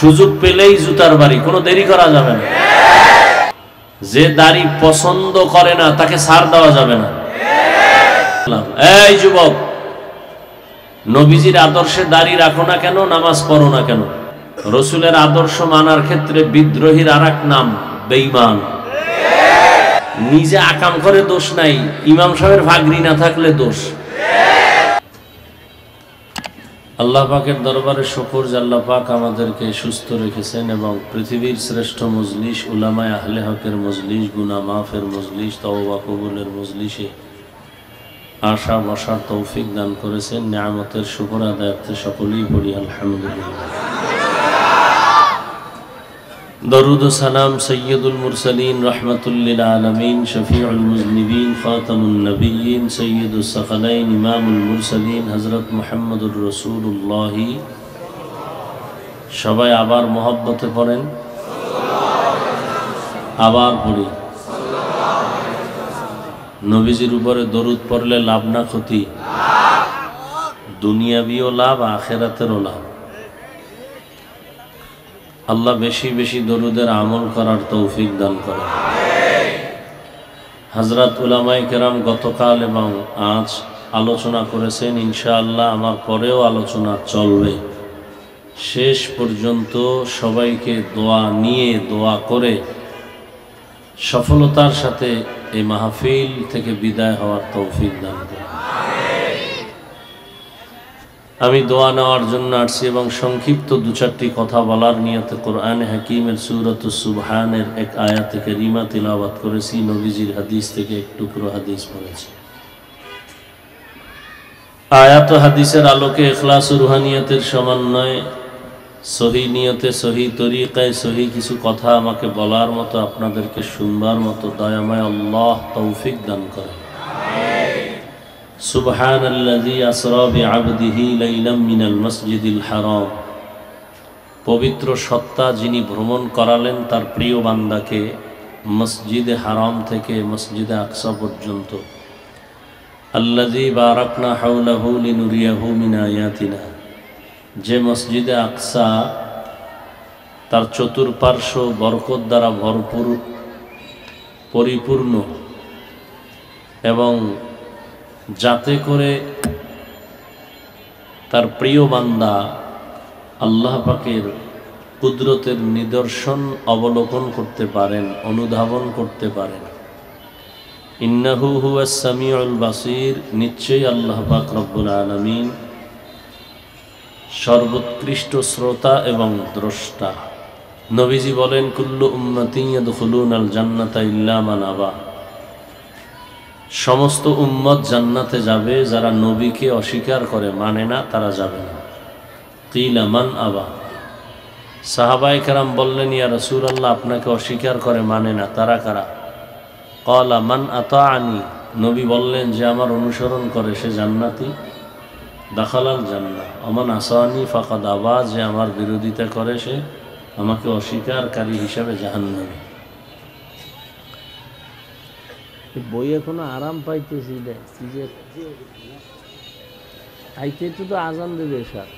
সুযোগ পেলেই জুতার বাড়ি, কোনো দেরি করা যাবে না। যে দাড়ি পছন্দ করে না তাকে ছাড় দেওয়া যাবে না। এই যুবক, নবীজির আদর্শে দাড়ি রাখো না কেন, নামাজ পড়ো না কেন? রসুলের আদর্শ মানার ক্ষেত্রে বিদ্রোহীর আরেক নাম বেঈমান। নিজে আকাম করে দোষ নাই, ইমাম সাহেবের ভাগরি না থাকলে দোষ। আল্লাহ পাকের দরবারে শুকর যে আল্লাহ পাক আমাদেরকে সুস্থ রেখেছেন এবং পৃথিবীর শ্রেষ্ঠ মজলিস উলামায়ে আহলে হকের মজলিস, গুনাহ মাফের মজলিস, তওবা কবুলের মজলিসে আশা বসার তৌফিক দান করেছেন। নিয়ামতের শুকর আদায়ার্থে সকলেই পড়ি আলহামদুলিল্লাহ। দরুদ ও সালাম সৈয়দুল মুরসালিন রহমাতুল লিল আলামিন, শফিউল মুজনিবিন, খাতামুন নবিয়্যিন, সৈয়দুস সাকালাইন, ইমামুল মুরসালিন হযরত মুহাম্মদুর রাসূলুল্লাহ। সবাই আবার মহব্বতে পড়েন, আবার পড়ি। নবীজির উপরে দরুদ পড়লে লাভ না ক্ষতি? দুনিয়াবিও লাভ, আখিরাতেরও লাভ। আল্লাহ বেশি বেশি দরুদের আমল করার তৌফিক দান করেন। হযরত উলামায়ে কেরাম গতকাল এবং আজ আলোচনা করেছেন, ইনশাআল্লাহ আমার পরেও আলোচনা চলবে। শেষ পর্যন্ত সবাইকে দোয়া নিয়ে, দোয়া করে সফলতার সাথে এই মাহফিল থেকে বিদায় হওয়ার তৌফিক দান করেন। আমি দোয়া নেওয়ার জন্য আসছি এবং সংক্ষিপ্ত দু চারটি কথা বলার নিয়তে কোরআনে হাকিমের সূরাতুস সুবহানের এক আয়াতে কারিমা তিলাওয়াত করেছি। নবীজির হাদিস থেকে এক টুকরো হাদিস পড়েছি। আয়াত ও হাদিসের আলোকে ইখলাস ও রুহানিয়তের সমন্বয়ে সহি নিয়তে, সহি তরিকায়, সহি কিছু কথা আমাকে বলার মতো, আপনাদেরকে শুনবার মতো দয়াময় আল্লাহ তৌফিক দান করেন। সুবহানাল্লাযী আসরা বিআবদিহি লাইলাম মিনাল মাসজিদিল হারাম। পবিত্র সত্তা যিনি ভ্রমণ করালেন তার প্রিয় বান্দাকে মসজিদে হারাম থেকে মসজিদে আকসা পর্যন্ত। আল্লাযী বারাকনা হাওলাহু লিনুরিয়াহু মিন আয়াতিনা। যে মসজিদে আকসা তার চতুর্পার্শ্ব বরকত দ্বারা ভরপুর, পরিপূর্ণ, এবং যাতে করে তার প্রিয় বান্দা আল্লাহ পাকের কুদরতের নিদর্শন অবলোকন করতে পারেন, অনুধাবন করতে পারেন। ইন্নাহু হুয়াস সামিউল বাসীর। নিশ্চয়ই আল্লাহ পাক রব্বুল আলামিন সর্বোৎকৃষ্ট শ্রোতা এবং দ্রষ্টা। নবীজি বলেন, কুল্লু উম্মতিন ইয়াদখুলুনাল জান্নাতা ইল্লা মান আবা। সমস্ত উম্মত জান্নাতে যাবে, যারা নবীকে অস্বীকার করে, মানে না, তারা যাবে না। কিলা মান আবা। সাহাবায়ে কেরাম বললেন, ইয়া রাসূলুল্লাহ, আপনাকে অস্বীকার করে, মানে না, তারা কারা? ক্বালা মান আতাআনি। নবী বললেন, যে আমার অনুসরণ করে সে জান্নাতি, দাখালাল জান্নাহ। আমান আসানি ফাকাদ আবা। যে আমার বিরোধিতা করে সে আমাকে অস্বীকারী হিসাবে জাহান্নামী। বই এখনো আরাম পাইতেছি, আইতে তো আজান দেবে স্যার।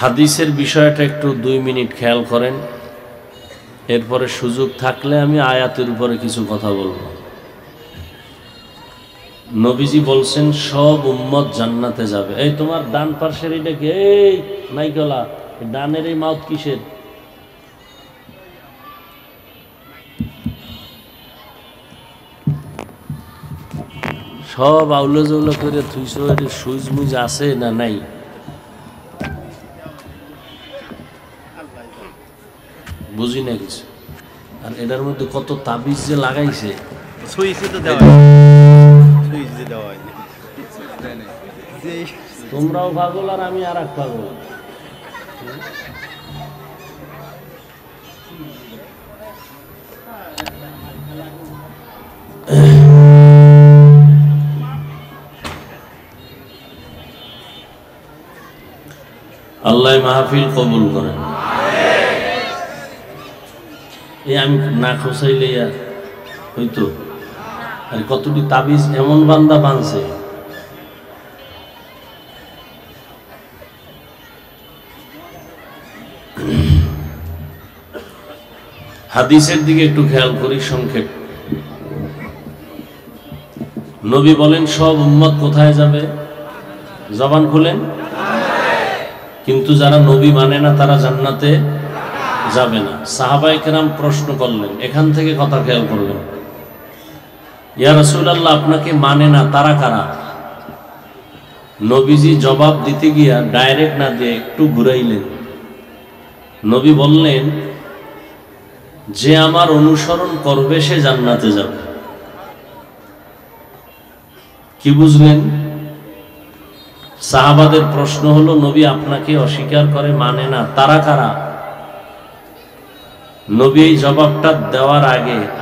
হাদিসের বিষয়টা একটু 2 মিনিট খেয়াল করেন, এরপরে সুযোগ থাকলে আমি আয়াতের উপরে কিছু কথা বলবো। নবীজি বলছেন সব উম্মত জান্নাতে যাবে। এই তোমার ডান পাশের এটা কি? এই মাইকলা, ডানের এই মাউথ কিসের? সব আউলো জৌলো করে থুইছো, এটা সুইচ মুইজ আছে না নাই? বুঝি না কিছু। আর এটার মধ্যে কত তাবিজ যে লাগাইছে। তোমরাও পাগল আর আমি আর এক পাগল। আল্লাহ মাহফিল কবুল করেন। এই আমি না খোসাইলে হইতো আর কতটি তাবিজ এমন বান্দা বানছে, হাদিসের দিকে একটু খেয়াল করি সংক্ষেপ। নবী বলেন সব উম্মত কোথায় যাবে? জবান খুলেন। কিন্তু যারা নবী মানে না তারা জান্নাতে যাবে না। সাহাবায়ে কেরাম প্রশ্ন করলেন, এখান থেকে কথা খেয়াল করবেন। ইয়া রাসূলুল্লাহ, আপনাকে মানে না তারা কারা? নবীজি জবাব দিতে গিয়া ডাইরেক্ট না দিয়ে একটু ঘুরাইলেন। নবী বললেন, যে আমার অনুসরণ করবে সে জান্নাতে যাবে। কি বুঝলেন? সাহাবাদের প্রশ্ন হলো, নবী আপনাকে অস্বীকার করে, মানে না, তারা কারা? নবী এই জবাবটা দেওয়ার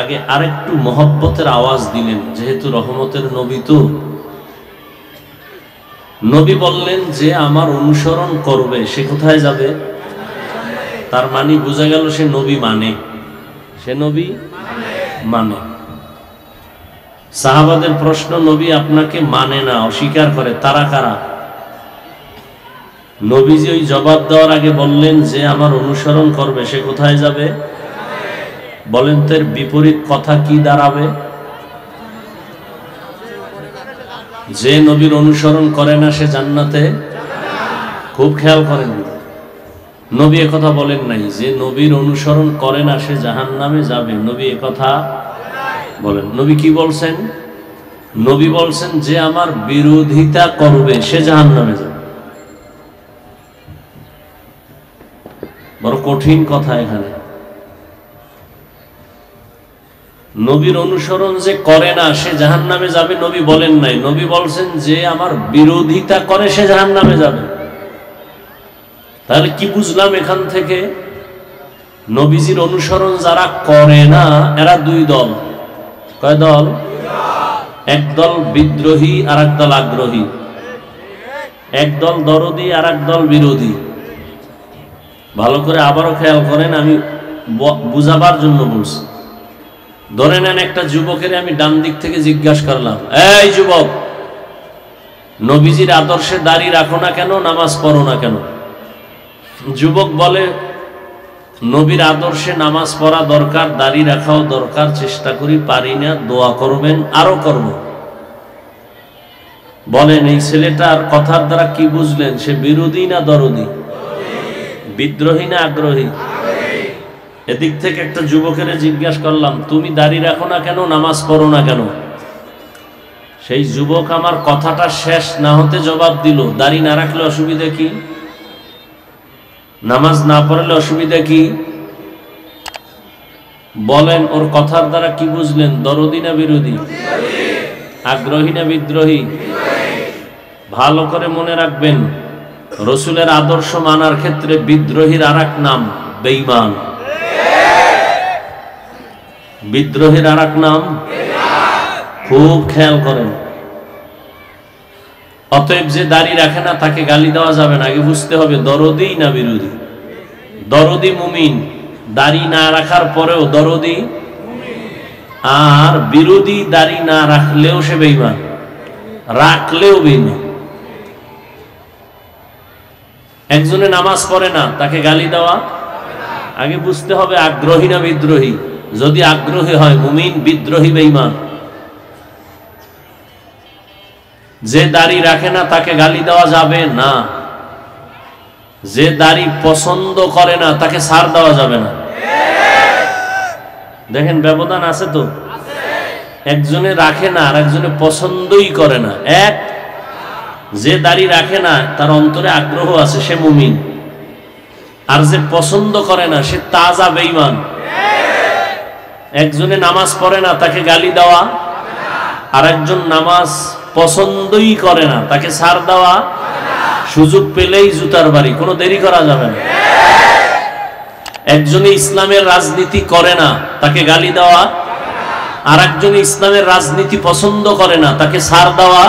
আগে আরেকটু মহব্বতের আওয়াজ দিলেন, যেহেতু রহমতের নবী। তো নবী বললেন, যে আমার অনুসরণ করবে সে কোথায় যাবে? তার মানে বোঝা গেল সে নবী মানে, সে নবী মানে। সাহাবাদের প্রশ্ন, নবী আপনাকে মানে না, অস্বীকার করে, তারা কারা? নবীজি ওই জবাব দেওয়ার আগে বললেন, যে আমার অনুসরণ করবে সে কোথায় যাবে? বলেন তো এর বিপরীত কথা কি দাঁড়াবে? যে নবীর অনুসরণ করে না সে জান্নাতে। খুব খেয়াল করেন, নবী একথা বলেন নাই যে নবীর অনুসরণ করে না সে জাহান্নামে যাবে। নবী একথা বলেন। নবী কি বলছেন? নবী বলছেন, যে আমার বিরোধিতা করবে সে জাহান্নামে যাবে। বড় কঠিন কথা এখানে। নবীর অনুসরণ যে করে না সে জাহান্নামে যাবে নবী বলেন নাই। নবী বলছেন, যে আমার বিরোধিতা করে সে জাহান্নামে যাবে। তাহলে কি বুঝলাম এখান থেকে? নবীজির অনুসরণ যারা করে না এরা দুই দল। কয় দল? এক দল বিদ্রোহী আর এক দল আগ্রহী। এক দল দরদি আর এক দল বিরোধী। ভালো করে আবারও খেয়াল করেন, আমি বুঝাবার জন্য বলছি। ধরে নেন একটা যুবকের আমি ডান দিক থেকে জিজ্ঞাসা করলাম, এই যুবক, নবীজির আদর্শে দাড়ি রাখো না কেন, নামাজ পড়ো না কেন? যুবক বলে, নবীর আদর্শে নামাজ পড়া দরকার, দাড়ি রাখাও দরকার, চেষ্টা করি, পারি না, দোয়া করবেন, আরো করব। বলেন এই ছেলেটার কথার দ্বারা কি বুঝলেন? সে বিরোধী না দরদি? বিদ্রোহী না আগ্রহী? এদিক থেকে একটা যুবকের জিজ্ঞাসা করলাম, তুমি দাড়ি রাখো না কেন, নামাজ পড়ো না কেন? সেই যুবক আমার কথাটা শেষ না হতে জবাব দিল, দাড়ি না রাখলে অসুবিধা কি? নামাজ না পড়লে অসুবিধা কি? বলেন ওর কথার দ্বারা কি বুঝলেন? দরদি না বিরোধী? আগ্রহী না বিদ্রোহী? ভালো করে মনে রাখবেন, রসুলের আদর্শ মানার ক্ষেত্রে বিদ্রোহীর আর এক নাম বেঈমান। বিদ্রোহীর আর এক নাম, খুব খেয়াল করেন। অতএব যে দাড়ি রাখে না তাকে গালি দেওয়া যাবে না। আগে বুঝতে হবে দরদি না বিরোধী। দরদি মুমিন, দাড়ি না রাখার পরেও দরদি। আর বিরোধী দাড়ি না রাখলেও সে বেঈমান, রাখলেও বেঈমান। একজনে নামাজ পড়ে না তাকে গালি দেওয়া, আগে বুঝতে হবে আগ্রহী না বিদ্রোহী। যদি আগ্রহী হয় মুমিন, বিদ্রোহী বেঈমান। যে দাড়ি রাখে না তাকে গালি দেওয়া যাবে না। যে দাড়ি পছন্দ করে না তাকে ছাড় দেওয়া যাবে না। দেখেন ব্যবধান আছে তো। একজনে রাখে না আর একজনে পছন্দই করে না। এক, যে দাড়ি রাখে না তার অন্তরে আগ্রহ আছে, সে মুমিন। আর যে পছন্দ করে না সে তাজা বেঈমান। একজনে নামাজ পড়ে না তাকে গালি দেওয়া, আর একজন নামাজ পছন্দই করে না তাকে ছাড় দেওয়া, সুযোগ পেলেই জুতার বাড়ি, কোনো দেরি করা যাবে না। একজনে ইসলামের রাজনীতি করে না তাকে গালি দেওয়া, আর একজনে ইসলামের রাজনীতি পছন্দ করে না তাকে ছাড় দেওয়া।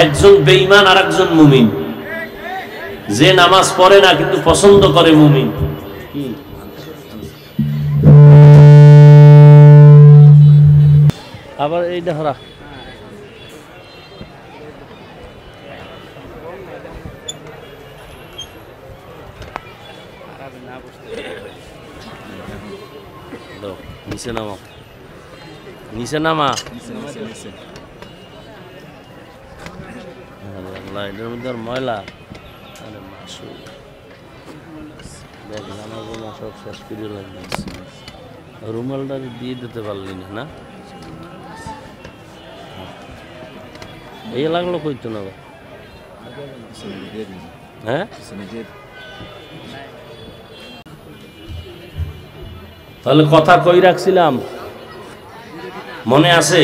একজন বেঈমান আর একজন মুমিন। যে নামাজ পড়ে না কিন্তু পছন্দ করে মুমিন। আবার এইটা হরা নিচে নামা, নিচে নামা। এটার মধ্যে আর ময়লা। আরে মাসু দেখ জানা জমা সব শেষ করে লাগছে। রুমালটা দিয়ে দিতে পারলি না? এই লাগলো কইতো না হ্যাঁ। তাহলে কথা কই রাখছিলাম মনে আছে?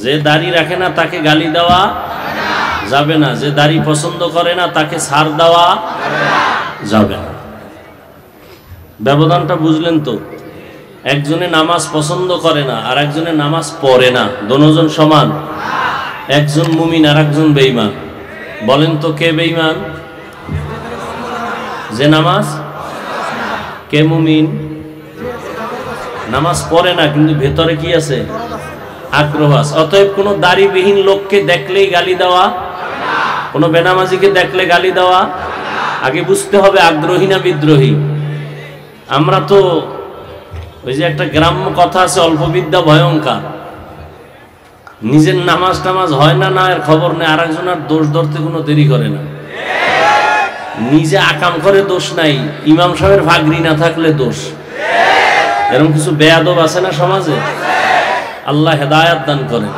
যে দাড়ি রাখে না তাকে গালি দেওয়া যাবে না, যে দাড়ি পছন্দ করে না তাকে ছাড় দেওয়া যাবে না। ব্যবধানটা বুঝলেন তো? একজনে নামাজ পছন্দ করে না আর একজনে নামাজ পড়ে না, দুজন সমান? একজন মুমিন আর একজন বেঈমান। বলেন তো কে বেঈমান? যে নামাজ। কে মুমিন? নামাজ পড়ে না কিন্তু ভেতরে কি আছে? আগ্রহ আছে। অতএব কোনো দাড়িবিহীন লোককে দেখলেই গালি দেওয়া, কোনো বেনামাজিকে দেখলে গালি দেওয়া, আগে বুঝতে হবে আগ্রহী না বিদ্রোহী। আমরা তো ওই যে একটা গ্রাম্য কথা আছে, অল্প বিদ্যা ভয়ঙ্কর। নিজের নামাজ টামাজ হয় না, না এর খবর নেই, আর একজনের দোষ ধরতে কোনো দেরি করে না। নিজে আকাম করে দোষ নাই, ইমাম সাহেবের ভাগরি না থাকলে দোষ। এরকম কিছু বেয়াদব আছে না সমাজে? আল্লাহ হেদায়াত দান করেন।